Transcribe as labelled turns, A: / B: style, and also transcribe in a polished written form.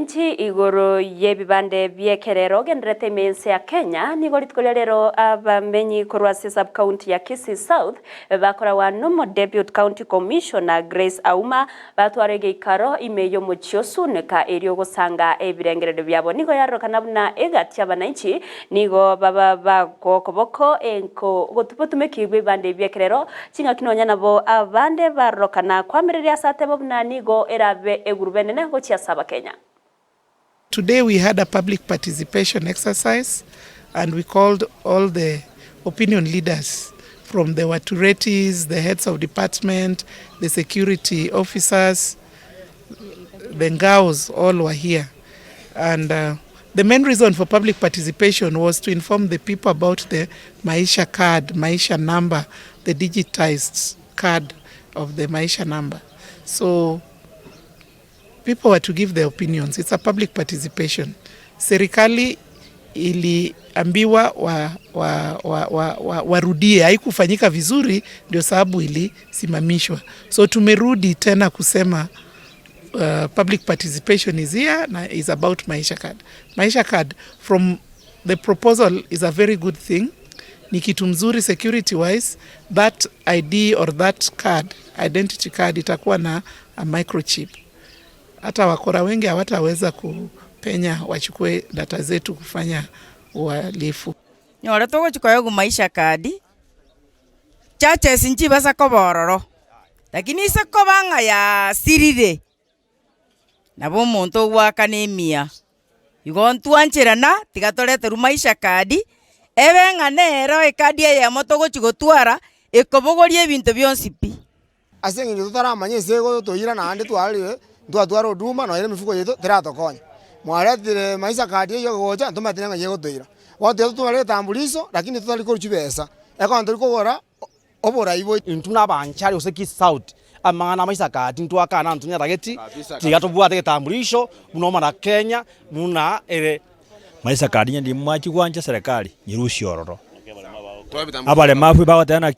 A: bananchi igoro yebibande byekerero genderete imensi ya Kenya nigo ritkolia rero abamenyi korwasi sub county ya Kisii South bakora wa nomo deputy county commissioner Grace Auma batwarege ikaro imeyo muchiosu neka erio gusanga ebirengerero byabo nigo yarokana buna egatia bananchi nigo baba bagokoboko enko gotupotumekibwe bande byekerero cinga kinonya nabo abande barokana kwamereria sate bobuna nigo erabe egurbenene go chiasaba Kenya.
B: Today we had a public participation exercise and we called all the opinion leaders from the Waturetis, the heads of department, the security officers, the Ngaos, all were here. And the main reason for public participation was to inform the people about the Maisha card, Maisha number, the digitized card of the Maisha number. So people were to give their opinions. It's a public participation. Serikali iliambiwa warudie, haikufanyika vizuri ndio sababu ilisimamishwa. So tumerudi tena kusema public participation is here na is about Maisha card. Maisha card from the proposal is a very good thing. Ni kitu mzuri security wise. That ID or that card, identity card itakuwa na a microchip. Hata wakora wengi hawataweza kupenya wachukue data zetu kufanya uhalifu.
C: Nyora togo chikoyo Maisha card. Chache sinchi basa kobororo. Lakini isa kobanga ya sirire. Nabo monto wakanemia. Yugontu ancherana tigatolete Maisha card. Ebenga nero ekadi ya motogo chigotwara ekobogorie ebintu byonsipi.
D: Asengi tutaramanye sego toyira na ande twaliwe. Twatwara huduma na ile mifuko yetu tiratokonya mwaretire Maisha card yo gocha tumatenga yego toira watu twale tambulizo lakini tutaliko chibesa eko ndiko gora obora ibo
E: intuna banchari oseki South amana Maisha card ntwakana ntunya tageti tigatobwate tambulisho munoma na Kenya muna
F: Maisha card ndi mwachi gwanja serikali nyirushi ororo abale mafu bagotana